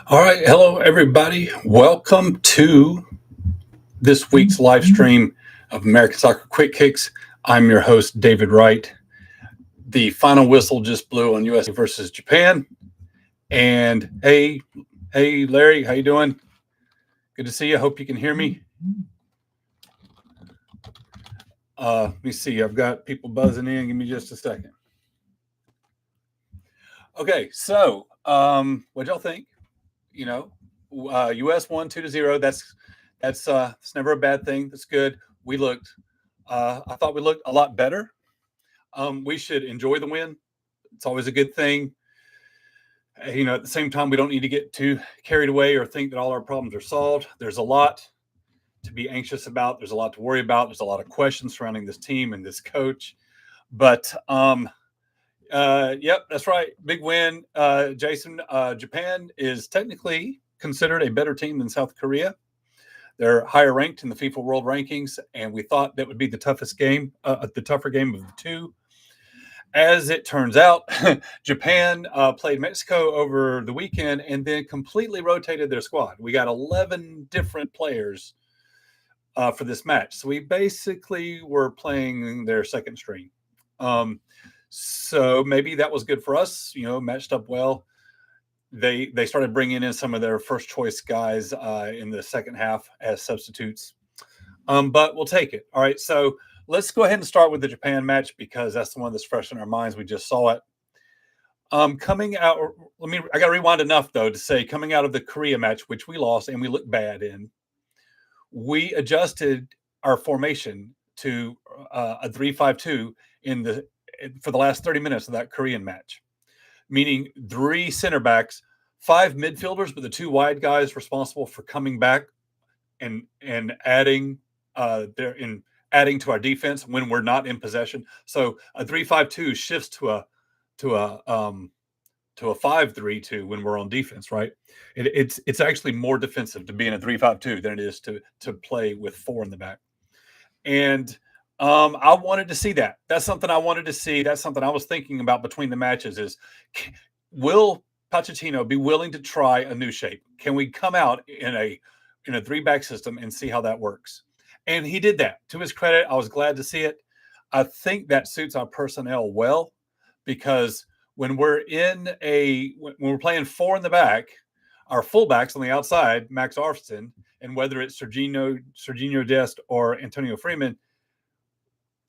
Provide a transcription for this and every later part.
All right. Hello, everybody. Welcome to this week's live stream of American Soccer Quick Kicks. I'm your host, David Wright. The final whistle just blew on USA versus Japan. And hey, Larry, how you doing? Good to see you. Hope you can hear me. Let me see. I've got people buzzing in. Give me just a second. Okay, so what y'all think? You know, US won 2-0. That's never a bad thing. That's good. We looked. I thought we looked a lot better. We should enjoy the win. It's always a good thing. At the same time, we don't need to get too carried away or think that all our problems are solved. There's a lot to be anxious about. There's a lot to worry about. There's a lot of questions surrounding this team and this coach. But yep, that's right. Big win, Jason. Japan is technically considered a better team than South Korea. They're higher ranked in the FIFA World Rankings, and we thought that would be the toughest game, the tougher game of the two. As it turns out, Japan played Mexico over the weekend and then completely rotated their squad. We got 11 different players for this match. So we basically were playing their second string. So maybe that was good for us, matched up well. They started bringing in some of their first choice guys in the second half as substitutes. But we'll take it. All right, so let's go ahead and start with the Japan match because that's the one that's fresh in our minds. We just saw it. Coming out, I got to rewind enough though to say coming out of the Korea match, which we lost and we looked bad in, we adjusted our formation to a 3-5-2 for the last 30 minutes of that Korean match, meaning 3 center backs, 5 midfielders, but the 2 wide guys responsible for coming back and adding adding to our defense when we're not in possession. So a 3-5-2 shifts to a 5-3-2 when we're on defense, right? It's actually more defensive to be in a 3-5-2 than it is to play with 4 in the back. And I wanted to see that. That's something I wanted to see. That's something I was thinking about between the matches is, will Pochettino be willing to try a new shape? Can we come out in a 3-back system and see how that works? And he did that. To his credit, I was glad to see it. I think that suits our personnel well because when we're playing 4 in the back, our fullbacks on the outside, Max Arfston, and whether it's Serginho Dest or Antonio Freeman,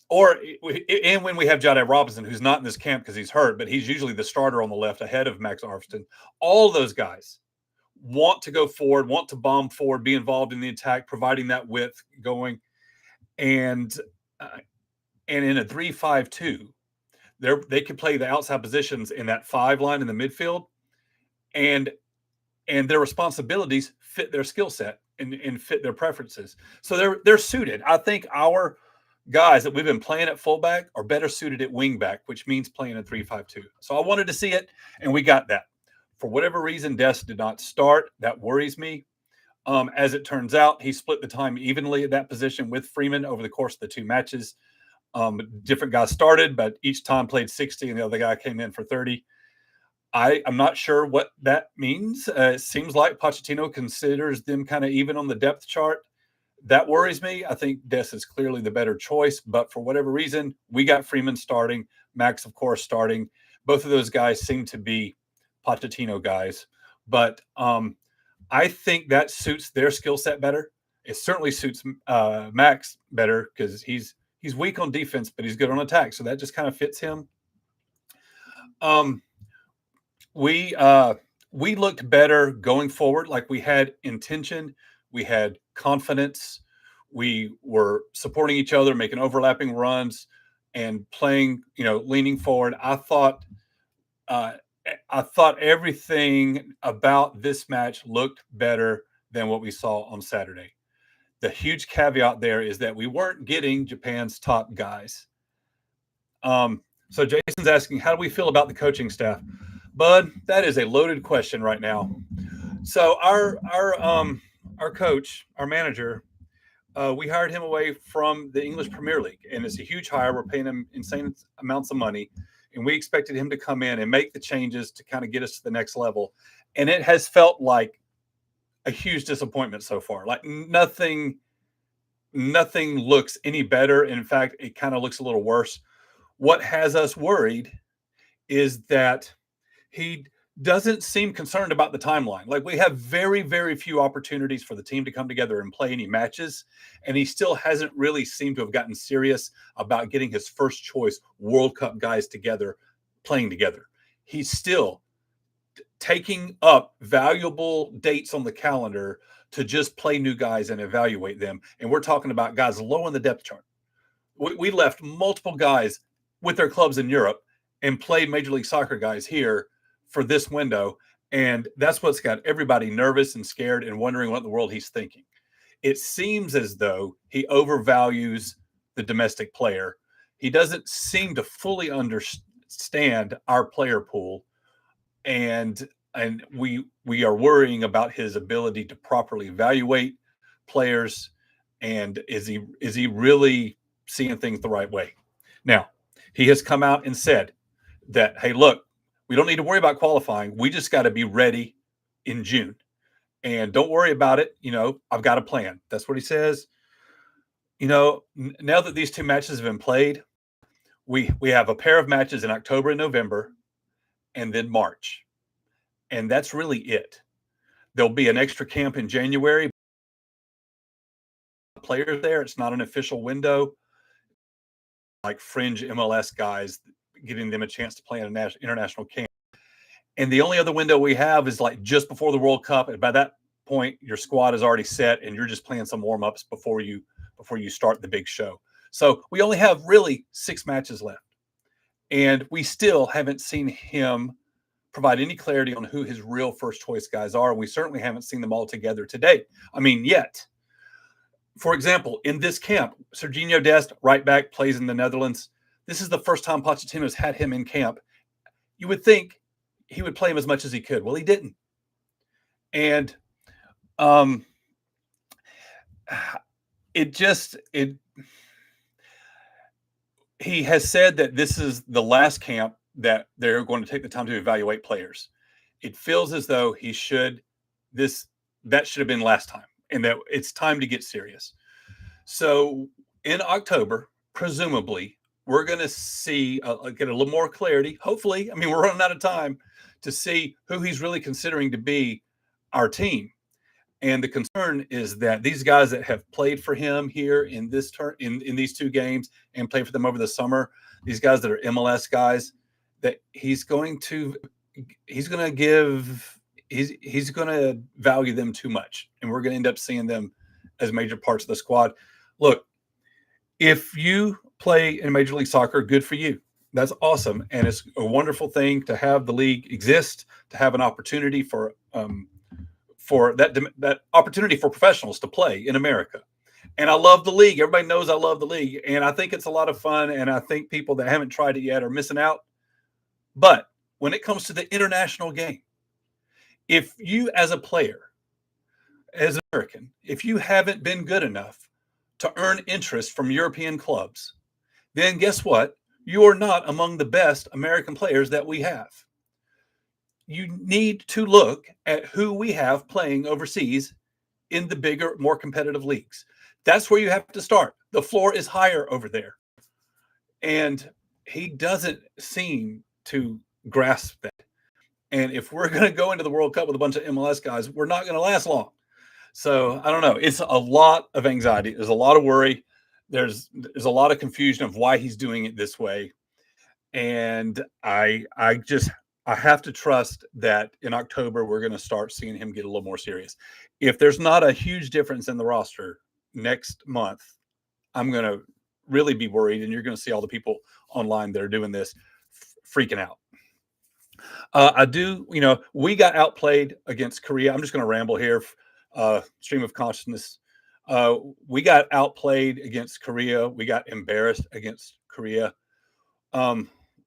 and when we have Jade Robinson, who's not in this camp because he's hurt, but he's usually the starter on the left ahead of Max Arfston, all those guys want to go forward, want to bomb forward, be involved in the attack, providing that width going. And in a 3-5-2, they can play the outside positions in that 5 line in the midfield, and their responsibilities fit their skill set and fit their preferences. So they're suited. I think our guys that we've been playing at fullback are better suited at wingback, which means playing a 3-5-2. So I wanted to see it, and we got that. For whatever reason, Dest did not start. That worries me. As it turns out, he split the time evenly at that position with Freeman over the course of the 2 matches. Different guys started, but each time played 60, and the other guy came in for 30. I'm not sure what that means. It seems like Pochettino considers them kind of even on the depth chart. That worries me. I think Dest is clearly the better choice, but for whatever reason, we got Freeman starting, Max, of course, starting. Both of those guys seem to be Pochettino guys, but I think that suits their skill set better. It certainly suits Max better because he's weak on defense, but he's good on attack, so that just kind of fits him. We looked better going forward, like we had intention, we had confidence, we were supporting each other, making overlapping runs, and playing, leaning forward. I thought everything about this match looked better than what we saw on Saturday. The huge caveat there is that we weren't getting Japan's top guys. So Jason's asking, how do we feel about the coaching staff? Bud, that is a loaded question right now. So our coach, our manager, we hired him away from the English Premier League, and it's a huge hire. We're paying him insane amounts of money. and we expected him to come in and make the changes to kind of get us to the next level. And it has felt like a huge disappointment so far. Like nothing looks any better. In fact, it kind of looks a little worse. What has us worried is that he doesn't seem concerned about the timeline. Like we have very, very few opportunities for the team to come together and play any matches. And he still hasn't really seemed to have gotten serious about getting his first choice World Cup guys together, playing together. He's still taking up valuable dates on the calendar to just play new guys and evaluate them. And we're talking about guys low in the depth chart. We left multiple guys with their clubs in Europe and played Major League Soccer guys here for this window. And that's what's got everybody nervous and scared and wondering what in the world he's thinking. It seems as though he overvalues the domestic player. He doesn't seem to fully understand our player pool. And we are worrying about his ability to properly evaluate players. And is he really seeing things the right way? Now, he has come out and said that, hey, look, we don't need to worry about qualifying. We just got to be ready in June. And don't worry about it. I've got a plan. That's what he says. Now that these two matches have been played, we have a pair of matches in October and November, and then March. And that's really it. There'll be an extra camp in January. Players there. It's not an official window. Like fringe MLS guys, giving them a chance to play in an international camp. And the only other window we have is like just before the World Cup. And by that point, your squad is already set and you're just playing some warm-ups before you start the big show. So we only have really 6 matches left. And we still haven't seen him provide any clarity on who his real first choice guys are. We certainly haven't seen them all together today. Yet. For example, in this camp, Serginho Dest, right back, plays in the Netherlands. This is the first time Pochettino's had him in camp. You would think he would play him as much as he could. Well, he didn't. And he has said that this is the last camp that they're going to take the time to evaluate players. It feels as though that should have been last time, and that it's time to get serious. So in October, presumably, we're going to see get a little more clarity. Hopefully, we're running out of time to see who he's really considering to be our team. And the concern is that these guys that have played for him here in this in these 2 games and played for them over the summer, these guys that are MLS guys, that he's going to value them too much, and we're going to end up seeing them as major parts of the squad. Look, if you play in Major League Soccer, good for you. That's awesome, and it's a wonderful thing to have the league exist, to have an opportunity for that opportunity for professionals to play in America. And I love the league. Everybody knows I love the league, and I think it's a lot of fun. And I think people that haven't tried it yet are missing out. But when it comes to the international game, if you as a player, as an American, if you haven't been good enough to earn interest from European clubs, then guess what? You are not among the best American players that we have. You need to look at who we have playing overseas in the bigger, more competitive leagues. That's where you have to start. The floor is higher over there. And he doesn't seem to grasp that. And if we're going to go into the World Cup with a bunch of MLS guys, we're not going to last long. So I don't know. It's a lot of anxiety. There's a lot of worry. There's a lot of confusion of why he's doing it this way. And I have to trust that in October, we're going to start seeing him get a little more serious. If there's not a huge difference in the roster next month, I'm going to really be worried. And you're going to see all the people online that are doing this freaking out. We got outplayed against Korea. I'm just going to ramble here. Stream of consciousness. We got outplayed against Korea. We got embarrassed against Korea.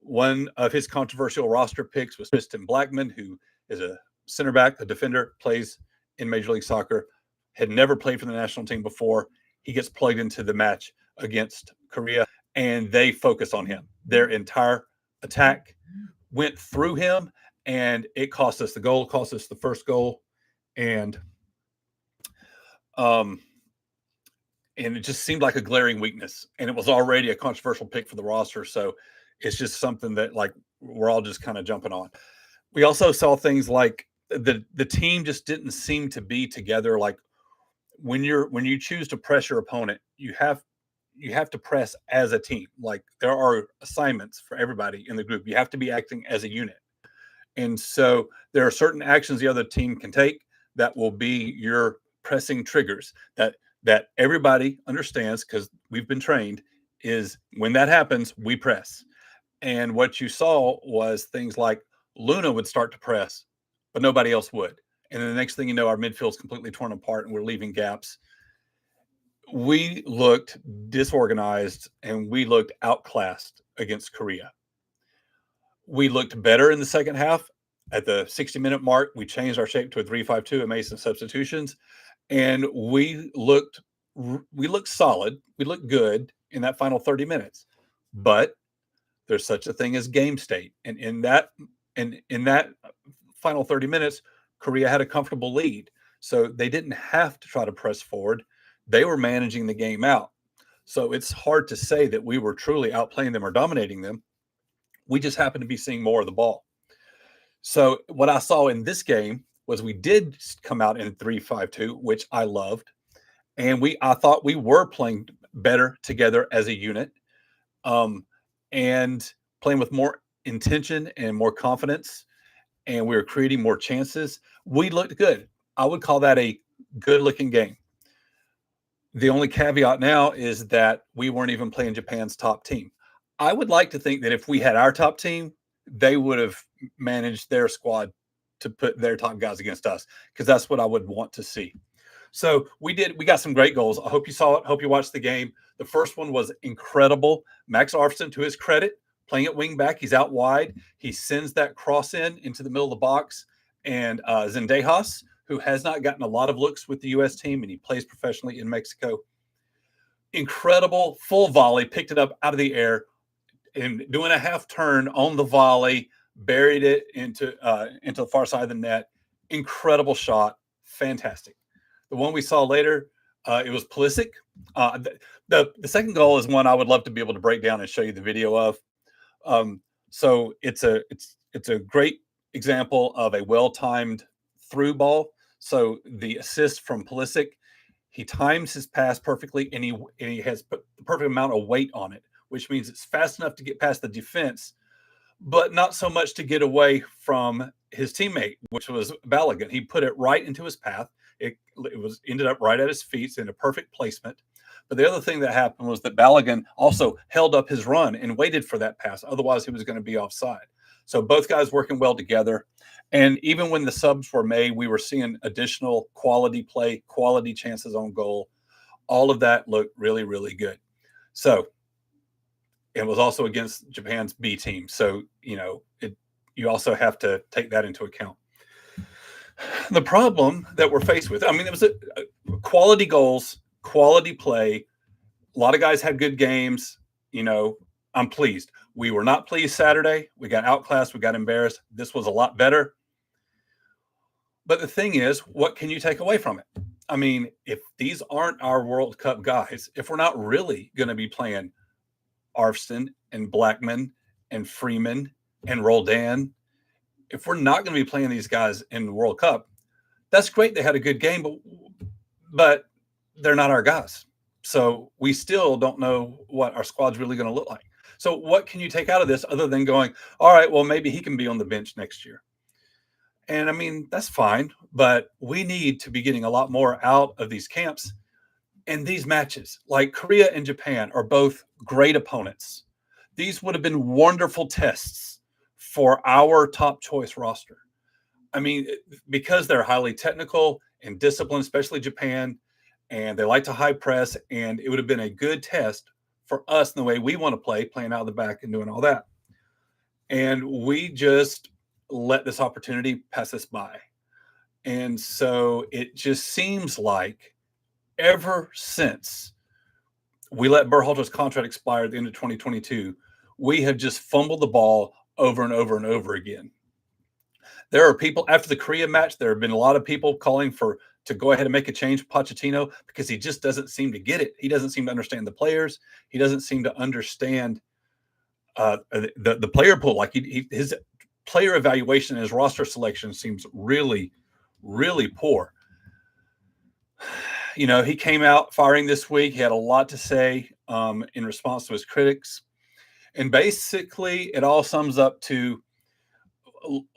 One of his controversial roster picks was Tristan Blackman, who is a center back, a defender, plays in Major League Soccer, had never played for the national team before. He gets plugged into the match against Korea, and they focus on him. Their entire attack went through him, and it cost us the goal, cost us the first goal, and um, and it just seemed like a glaring weakness. And it was already a controversial pick for the roster, so it's just something that like we're all just kind of jumping on. We also saw things like the team just didn't seem to be together. Like when you choose to press your opponent, you have to press as a team. Like there are assignments for everybody in the group. You have to be acting as a unit. And so there are certain actions the other team can take that will be your pressing triggers that everybody understands because we've been trained is when that happens, we press. And what you saw was things like Luna would start to press, but nobody else would. And then the next thing you know, our midfield's completely torn apart and we're leaving gaps. We looked disorganized and we looked outclassed against Korea. We looked better in the second half. At the 60-minute mark, we changed our shape to a 3-5-2 and made some substitutions. And we looked solid. We looked good in that final 30 minutes. But there's such a thing as game state. And in that final 30 minutes, Korea had a comfortable lead. So they didn't have to try to press forward. They were managing the game out. So it's hard to say that we were truly outplaying them or dominating them. We just happened to be seeing more of the ball. So what I saw in this game was we did come out in 3-5-2, which I loved. And I thought we were playing better together as a unit, and playing with more intention and more confidence. And we were creating more chances. We looked good. I would call that a good looking game. The only caveat now is that we weren't even playing Japan's top team. I would like to think that if we had our top team, they would have managed their squad to put their top guys against us, because that's what I would want to see. So we got some great goals. I hope you saw it. Hope you watched the game. The first one was incredible. Max Arfsten, to his credit, playing at wing back. He's out wide. He sends that cross into the middle of the box. And Zendejas, who has not gotten a lot of looks with the U.S. team, and he plays professionally in Mexico. Incredible full volley, picked it up out of the air, and doing a half turn on the volley, buried it into the far side of the net. Incredible shot. Fantastic. The one we saw later, it was Pulisic. The second goal is one I would love to be able to break down and show you the video of. So it's a great example of a well-timed through ball. So the assist from Pulisic, he times his pass perfectly, and he has put the perfect amount of weight on it, which means it's fast enough to get past the defense, but not so much to get away from his teammate, which was Balogun. He put it right into his path. It ended up right at his feet in a perfect placement. But the other thing that happened was that Balogun also held up his run and waited for that pass. Otherwise, he was going to be offside. So both guys working well together. And even when the subs were made, we were seeing additional quality play, quality chances on goal. All of that looked really, really good. So it was also against Japan's B team. So, you also have to take that into account. The problem that we're faced with, it was quality goals, quality play. A lot of guys had good games. I'm pleased. We were not pleased Saturday. We got outclassed. We got embarrassed. This was a lot better. But the thing is, what can you take away from it? If these aren't our World Cup guys, if we're not really going to be playing Arfsten and Blackman and Freeman and Roldan, if we're not going to be playing these guys in the World Cup, that's great. They had a good game, but they're not our guys. So we still don't know what our squad's really going to look like. So what can you take out of this other than going, all right, well, maybe he can be on the bench next year? And that's fine, but we need to be getting a lot more out of these camps and these matches. Like Korea and Japan are both great opponents. These would have been wonderful tests for our top choice roster. Because they're highly technical and disciplined, especially Japan, and they like to high press, and it would have been a good test for us in the way we want to play, playing out of the back and doing all that. And we just let this opportunity pass us by. And so it just seems like ever since we let Berhalter's contract expire at the end of 2022, we have just fumbled the ball over and over and over again. There are people after the Korea match. There have been a lot of people calling to go ahead and make a change, Pochettino, because he just doesn't seem to get it. He doesn't seem to understand the players. He doesn't seem to understand the player pool. Like his player evaluation and his roster selection seems really, really poor. You know, he came out firing this week. He had a lot to say in response to his critics. And basically, it all sums up to,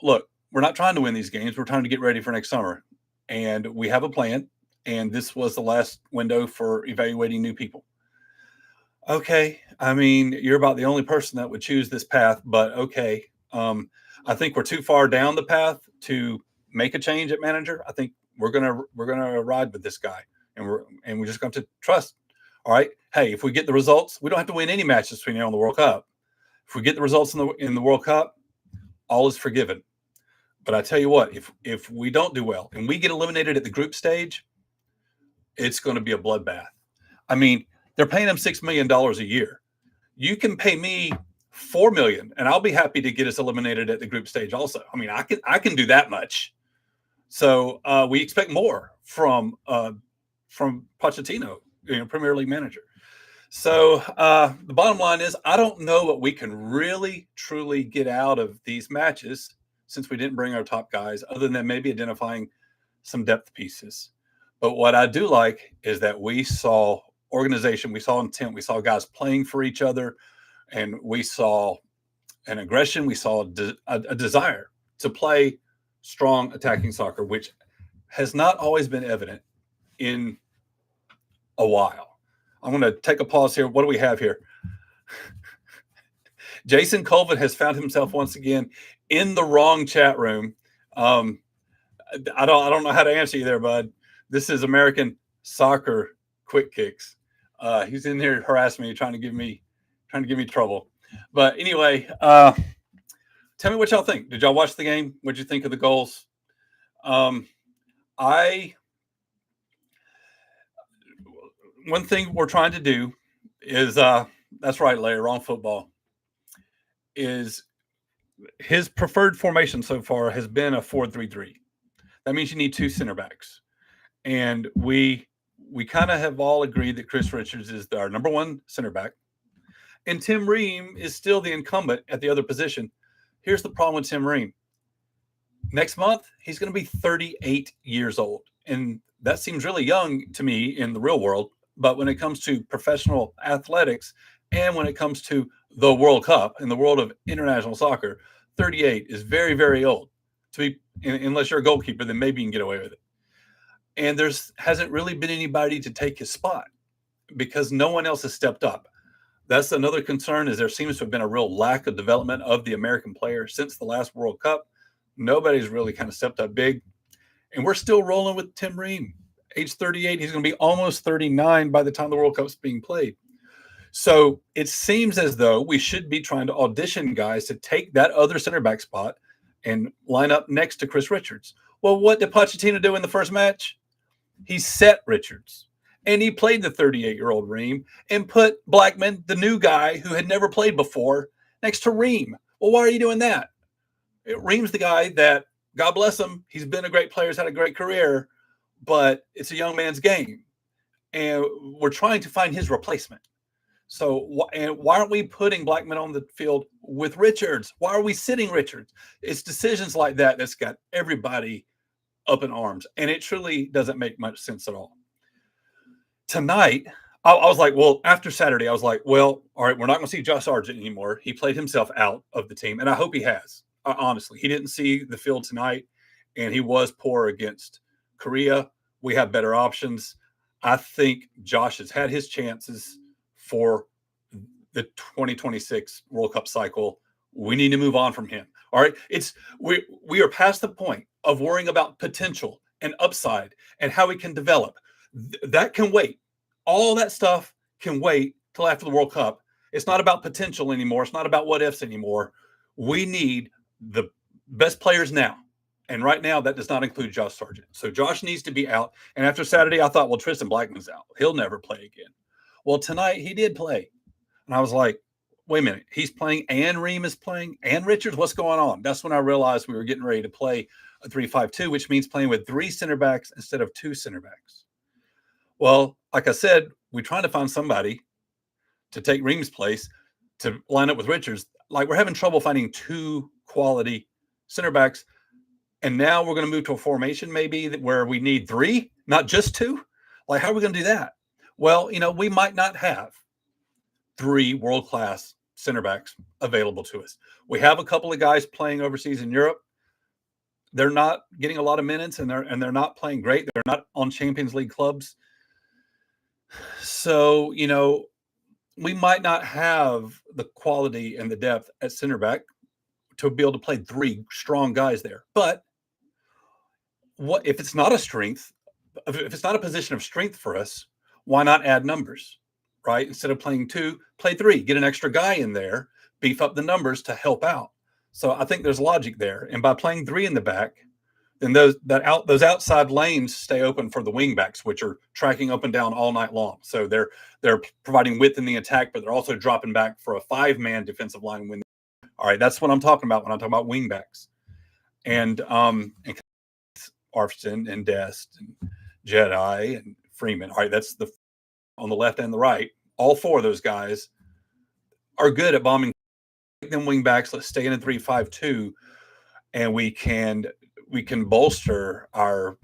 look, we're not trying to win these games. We're trying to get ready for next summer. And we have a plan. And this was the last window for evaluating new people. Okay. I mean, you're about the only person that would choose this path, but okay. I think we're too far down the path to make a change at manager. I think we're gonna ride with this guy, and we're just going to trust. All right. Hey, if we get the results, we don't have to win any matches between now and the World Cup. If we get the results in the World Cup, all is forgiven. But I tell you what, if we don't do well and we get eliminated at the group stage, it's going to be a bloodbath. I mean, they're paying him $6 million a year. You can pay me $4 million, and I'll be happy to get us eliminated at the group stage. Also, I mean, I can do that much. So we expect more from Pochettino, Premier League manager. So the bottom line is, I don't know what we can really truly get out of these matches since we didn't bring our top guys, other than maybe identifying some depth pieces. But what I do like is that we saw organization, we saw intent, we saw guys playing for each other, and we saw an aggression, we saw a desire to play strong attacking soccer, which has not always been evident in a while. I'm going to take a pause here. What do we have here? Jason Colvin has found himself once again in the wrong chat room. I don't know how to answer you there, bud. This is American Soccer Quick Kicks. He's in here harassing me, trying to give me trouble. But anyway, tell me what y'all think. Did y'all watch the game? What'd you think of the goals? One thing we're trying to do is that's right, Larry, wrong football. Is his preferred formation so far has been a 4-3-3. That means you need two center backs. And we kind of have all agreed that Chris Richards is our number one center back. And Tim Ream is still the incumbent at the other position. Here's the problem with Tim Ream. Next month, he's going to be 38 years old. And that seems really young to me in the real world. But when it comes to professional athletics and when it comes to the World Cup, in the world of international soccer, 38 is very, very old. Unless you're a goalkeeper, then maybe you can get away with it. And hasn't really been anybody to take his spot because no one else has stepped up. That's another concern, is there seems to have been a real lack of development of the American player since the last World Cup. Nobody's really kind of stepped up big. And we're still rolling with Tim Ream, age 38. He's going to be almost 39 by the time the World Cup's being played. So it seems as though we should be trying to audition guys to take that other center back spot and line up next to Chris Richards. Well, what did Pochettino do in the first match? He set Richards, and he played the 38-year-old Ream and put Blackman, the new guy who had never played before, next to Ream. Well, why are you doing that? Ream's the guy that, God bless him, he's been a great player, he's had a great career, but it's a young man's game. And we're trying to find his replacement. So why aren't we putting Blackman on the field with Richards? Why are we sitting Richards? It's decisions like that that's got everybody up in arms, and it truly doesn't make much sense at all. Tonight, I was like, well, after Saturday, I was like, well, all right, we're not going to see Josh Sargent anymore. He played himself out of the team, and I hope he has. Honestly, he didn't see the field tonight, and he was poor against Korea. We have better options. I think Josh has had his chances for the 2026 World Cup cycle. We need to move on from him. All right. We are past the point of worrying about potential and upside and how we can develop. That can wait. All that stuff can wait till after the World Cup. It's not about potential anymore. It's not about what ifs anymore. We need the best players now. And right now, that does not include Josh Sargent. So Josh needs to be out. And after Saturday, I thought, well, Tristan Blackman's out. He'll never play again. Well, tonight he did play. And I was like, wait a minute, he's playing and Ream is playing and Richards. What's going on? That's when I realized we were getting ready to play a 3-5-2, which means playing with 3 center backs instead of 2 center backs. Well, like I said, we're trying to find somebody to take Ream's place to line up with Richards. Like, we're having trouble finding 2 quality center backs. And now we're going to move to a formation maybe where we need 3, not just 2. Like, how are we going to do that? Well, we might not have 3 world-class center backs available to us. We have a couple of guys playing overseas in Europe. They're not getting a lot of minutes, and they're not playing great. They're not on Champions League clubs. So, we might not have the quality and the depth at center back to be able to play 3 strong guys there. But what if it's not a strength? If it's not a position of strength for us, why not add numbers, right? Instead of playing 2, play 3, get an extra guy in there, beef up the numbers to help out. So I think there's logic there. And by playing 3 in the back, then those outside lanes stay open for the wing backs, which are tracking up and down all night long. So they're providing width in the attack, but they're also dropping back for a 5-man defensive line when. All right, that's what I'm talking about when I'm talking about wing backs. And Arfston and Dest and Jedi and Freeman. All right, that's on the left and the right. All 4 of those guys are good at bombing. Make them wing backs. Let's stay in a 3-5-2, and we can bolster our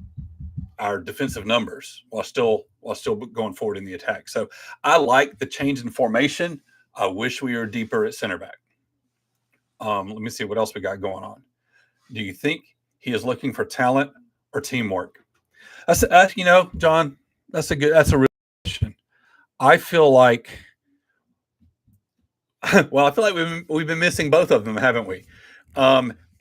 defensive numbers while still going forward in the attack. So I like the change in formation. I wish we were deeper at center back. Let me see what else we got going on. Do you think he is looking for talent or teamwork? That's John, that's a real question. I feel like we've been missing both of them, haven't we?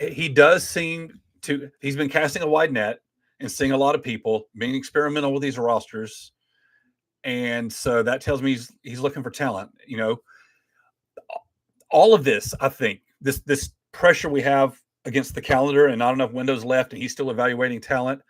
He does seem to. He's been casting a wide net and seeing a lot of people, being experimental with these rosters, and so that tells me he's looking for talent. All of this, I think, this pressure we have against the calendar and not enough windows left, and he's still evaluating talent.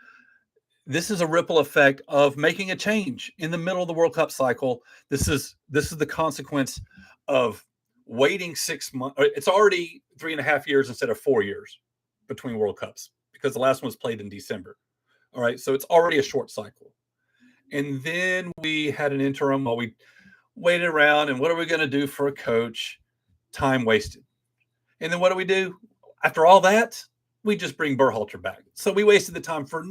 This is a ripple effect of making a change in the middle of the World Cup cycle. This is the consequence of waiting 6 months. It's already 3.5 years instead of 4 years between World Cups because the last one was played in December. All right, so it's already a short cycle. And then we had an interim while we waited around, and what are we going to do for a coach? Time wasted. And then what do? After all that, we just bring Berhalter back. So we wasted the time for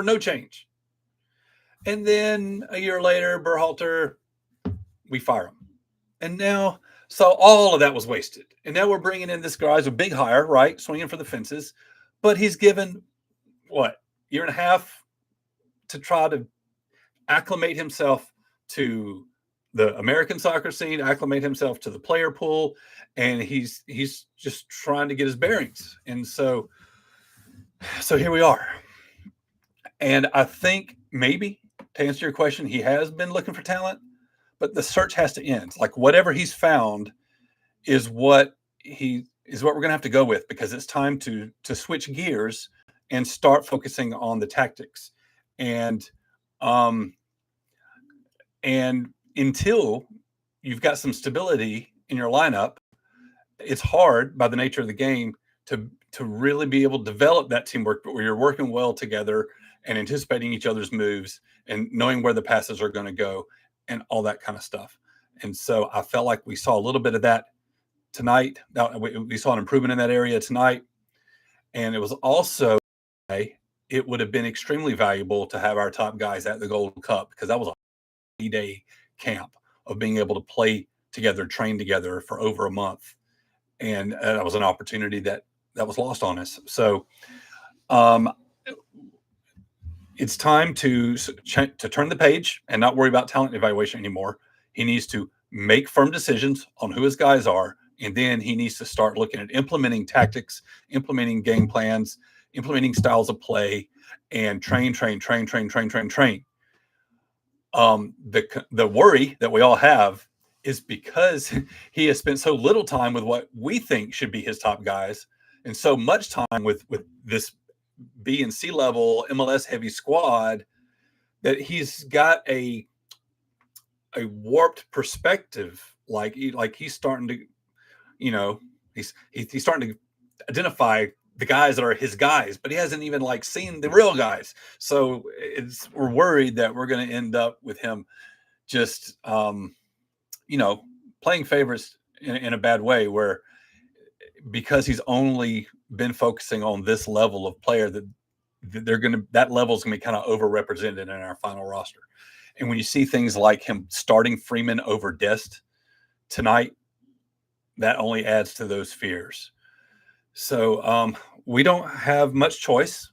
no change. And then a year later, Berhalter, we fire him. And now, so all of that was wasted. And now we're bringing in this guy's a big hire, right? Swinging for the fences. But he's given, year and a half to try to acclimate himself to the American soccer scene, acclimate himself to the player pool, and he's just trying to get his bearings. And so here we are. And I think maybe, to answer your question, he has been looking for talent, but the search has to end. Like, whatever he's found is what we're going to have to go with, because it's time to switch gears and start focusing on the tactics. And until you've got some stability in your lineup, it's hard by the nature of the game to really be able to develop that teamwork, but where you're working well together and anticipating each other's moves and knowing where the passes are going to go and all that kind of stuff. And so I felt like we saw a little bit of that tonight. We saw an improvement in that area tonight. And it was also, it would have been extremely valuable to have our top guys at the Gold Cup, because that was a 3-day camp of being able to play together, train together for over a month. And that was an opportunity that was lost on us. So it's time to turn the page and not worry about talent evaluation anymore. He needs to make firm decisions on who his guys are, and then he needs to start looking at implementing tactics, implementing game plans, implementing styles of play, and train. The worry that we all have is because he has spent so little time with what we think should be his top guys, and so much time with this B and C level MLS heavy squad, that he's got a a warped perspective. Like he's starting to, he's starting to identify the guys that are his guys, but he hasn't even like seen the real guys. So we're worried that we're going to end up with him just, playing favorites in a bad way, where because he's only been focusing on this level of player, that that level is going to be kind of overrepresented in our final roster. And when you see things like him starting Freeman over Dest tonight, that only adds to those fears. So we don't have much choice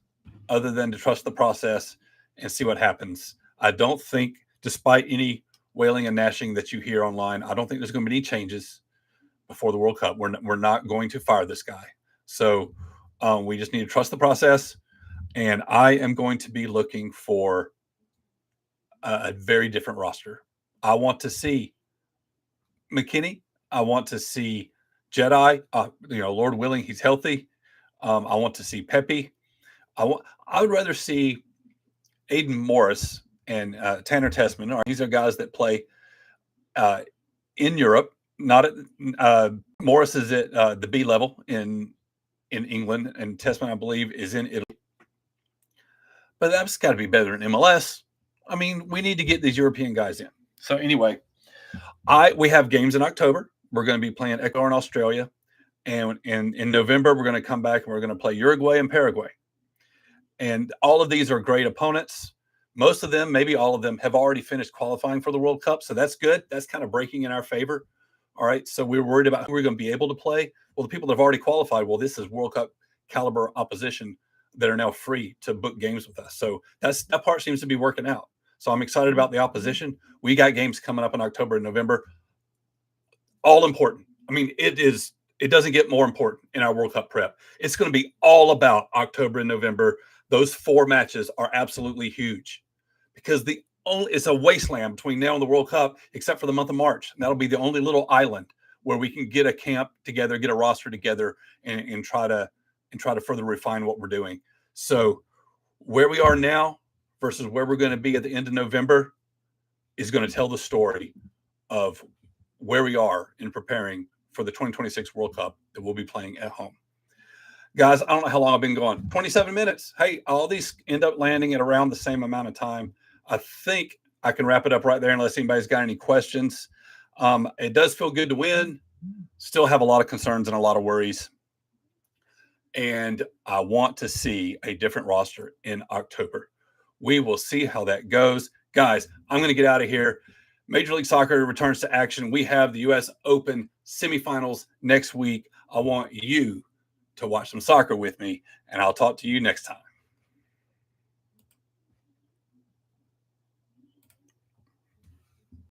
other than to trust the process and see what happens. I don't think, despite any wailing and gnashing that you hear online, I don't think there's going to be any changes before the World Cup. We're not going to fire this guy. So we just need to trust the process. And I am going to be looking for a very different roster. I want to see McKinney. I want to see Jedi. Lord willing, he's healthy. I want to see Pepe. I would rather see Aiden Morris and Tanner Tessman. These are guys that play in Europe. Not at Morris is at the B level in England, and Tessman, I believe, is in Italy. But that's got to be better than MLS. I mean, we need to get these European guys in. So anyway, we have games in October. We're going to be playing Ecuador in Australia. And in November, we're going to come back and we're going to play Uruguay and Paraguay. And all of these are great opponents. Most of them, maybe all of them, have already finished qualifying for the World Cup. So that's good. That's kind of breaking in our favor. All right. So we're worried about who we're going to be able to play. Well, the people that have already qualified, well, this is World Cup caliber opposition that are now free to book games with us. So that part seems to be working out. So I'm excited about the opposition. We got games coming up in October and November. All important. I mean, it doesn't get more important in our World Cup prep. It's going to be all about October and November. Those 4 matches are absolutely huge because it's a wasteland between now and the World Cup, except for the month of March. And that'll be the only little island where we can get a camp together, get a roster together, and try to further refine what we're doing. So where we are now versus where we're going to be at the end of November is going to tell the story of where we are in preparing for the 2026 World Cup that we'll be playing at home. Guys, I don't know how long I've been going. 27 minutes. Hey, all these end up landing at around the same amount of time. I think I can wrap it up right there unless anybody's got any questions. It does feel good to win. Still have a lot of concerns and a lot of worries. And I want to see a different roster in October. We will see how that goes. Guys, I'm going to get out of here. Major League Soccer returns to action. We have the U.S. Open semifinals next week. I want you to watch some soccer with me, and I'll talk to you next time.